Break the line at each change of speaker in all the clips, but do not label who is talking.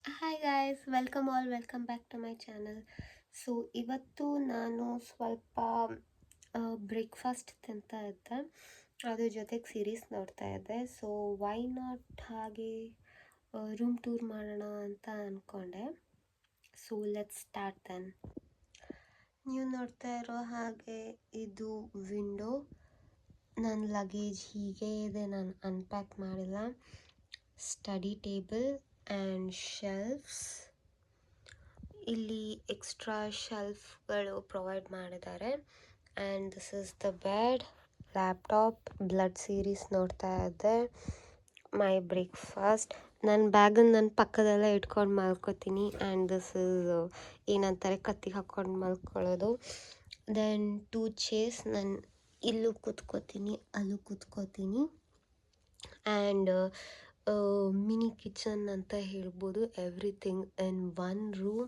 Hi guys, welcome back to my channel. So ಇವತ್ತು ನಾನು ಸ್ವಲ್ಪ ಬ್ರೇಕ್ಫಾಸ್ಟ್ ತಿಂತಾ ಇದ್ದೆ, ಅದ್ರ ಜೊತೆಗೆ ಸೀರೀಸ್ ನೋಡ್ತಾ ಇದ್ದೆ. ಸೊ ವೈ ನಾಟ್ ಹಾಗೆ ರೂಮ್ ಟೂರ್ ಮಾಡೋಣ ಅಂತ ಅಂದ್ಕೊಂಡೆ. So let's start then. ನೀವು ನೋಡ್ತಾ ಇರೋ ಹಾಗೆ ಇದು ವಿಂಡೋ. ನನ್ನ ಲಗೇಜ್ ಹೀಗೆ ಇದೆ, ನಾನು ಅನ್ಪ್ಯಾಕ್ ಮಾಡಿಲ್ಲ. Study table and shelves. ಇಲ್ಲಿ ಎಕ್ಸ್ಟ್ರಾ ಶೆಲ್ಫ್ಗಳು ಪ್ರೊವೈಡ್ ಮಾಡಿದ್ದಾರೆ. And this is the bed, laptop, blood series ನೋಡ್ತಾ ಇದ್ದೆ, ಮೈ ಬ್ರೇಕ್ಫಾಸ್ಟ್. ನನ್ನ ಬ್ಯಾಗನ್ನು ನನ್ನ ಪಕ್ಕದಲ್ಲೇ ಇಟ್ಕೊಂಡು ಮಲ್ಕೋತೀನಿ. ಆ್ಯಂಡ್ ದಿಸ್ ಇಸ್ ಏನಂತಾರೆ, ಕತ್ತಿಗೆ ಹಾಕ್ಕೊಂಡು ಮಲ್ಕೊಳ್ಳೋದು. ದೆನ್ 2 ಚೇರ್ಸ್, ನಾನು ಇಲ್ಲೂ ಕೂತ್ಕೋತೀನಿ, ಅಲ್ಲೂ ಕೂತ್ಕೋತೀನಿ. ಆ್ಯಂಡ್ ಮಿನಿ ಕಿಚನ್ ಅಂತ ಹೇಳ್ಬೋದು. Everything in one room.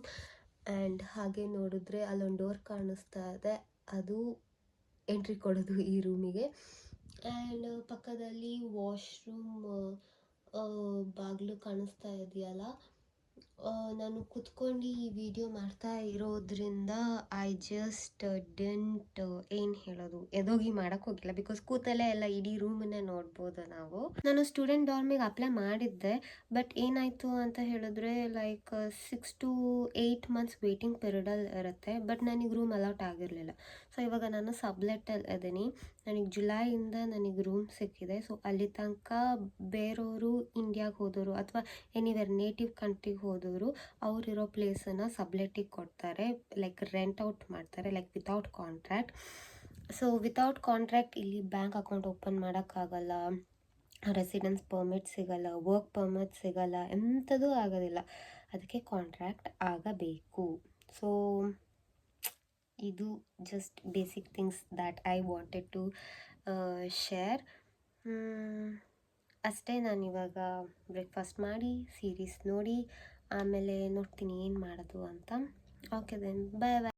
And ಹಾಗೆ ನೋಡಿದ್ರೆ ಅಲ್ಲೊಂದು ಡೋರ್ ಕಾಣಿಸ್ತಾ ಇದೆ, ಅದು ಎಂಟ್ರಿ ಕೊಡೋದು ಈ ರೂಮಿಗೆ. ಆ್ಯಂಡ್ ಪಕ್ಕದಲ್ಲಿ ವಾಶ್ರೂಮ್ ಬಾಗಿಲು ಕಾಣಿಸ್ತಾ ಇದೆಯಲ್ಲ. ನಾನು ಕುತ್ಕೊಂಡು ಈ ವಿಡಿಯೋ ಮಾಡ್ತಾ ಇರೋದ್ರಿಂದ ಐ ಜಸ್ಟ್ ಡೆಂಟ್ ಏನು ಹೇಳೋದು, ಎದೋಗಿ ಮಾಡೋಕ್ಕೆ ಹೋಗಿಲ್ಲ, ಬಿಕಾಸ್ ಕೂತಲ್ಲೇ ಎಲ್ಲ ಇಡೀ ರೂಮನ್ನೇ ನೋಡ್ಬೋದು ನಾವು. ನಾನು ಸ್ಟೂಡೆಂಟ್ ಡಾರ್ಮಿಗೆ ಅಪ್ಲೈ ಮಾಡಿದ್ದೆ, ಬಟ್ ಏನಾಯಿತು ಅಂತ ಹೇಳಿದ್ರೆ ಲೈಕ್ 6 to 8 months ವೇಟಿಂಗ್ ಪೀರಿಯಡಲ್ಲಿ ಇರುತ್ತೆ. ಬಟ್ ನನಗೆ ರೂಮ್ ಅಲೌಟ್ ಆಗಿರಲಿಲ್ಲ. ಸೊ ಇವಾಗ ನಾನು ಸಬ್ಲೆಟಲ್ಲಿ ಇದ್ದೀನಿ. ನನಗೆ ಜುಲೈಯಿಂದ ನನಗೆ ರೂಮ್ ಸಿಕ್ಕಿದೆ. ಸೊ ಅಲ್ಲಿ ತನಕ ಬೇರೆಯವರು ಇಂಡಿಯಾಗೆ ಹೋದವರು ಅಥವಾ ಎನಿವೇರ್ ನೇಟಿವ್ ಕಂಟ್ರಿಗೆ ಹೋದವರು ಅವರಿರೋ ಪ್ಲೇಸನ್ನು ಸಬ್ಲೆಟಿಗೆ ಕೊಡ್ತಾರೆ, ಲೈಕ್ ರೆಂಟ್ ಔಟ್ ಮಾಡ್ತಾರೆ, like without contract. So without contract ಇಲ್ಲಿ ಬ್ಯಾಂಕ್ ಅಕೌಂಟ್ ಓಪನ್ ಮಾಡೋಕ್ಕಾಗಲ್ಲ, ರೆಸಿಡೆನ್ಸ್ ಪರ್ಮಿಟ್ ಸಿಗಲ್ಲ, ವರ್ಕ್ ಪರ್ಮಿಟ್ ಸಿಗಲ್ಲ, ಎಂಥದೂ ಆಗೋದಿಲ್ಲ. ಅದಕ್ಕೆ ಕಾಂಟ್ರ್ಯಾಕ್ಟ್ ಆಗಬೇಕು. ಸೊ ಇದು just basic things that I wanted to share. ಅಷ್ಟೇ. ನಾನಿವಾಗ ಬ್ರೇಕ್ಫಾಸ್ಟ್ ಮಾಡಿ ಸೀರೀಸ್ ನೋಡಿ ಆಮೇಲೆ ನೋಡ್ತೀನಿ ಏನು ಮಾಡೋದು ಅಂತ. ಓಕೆ ದೆನ್, ಬಾಯ್ ಬಾಯ್.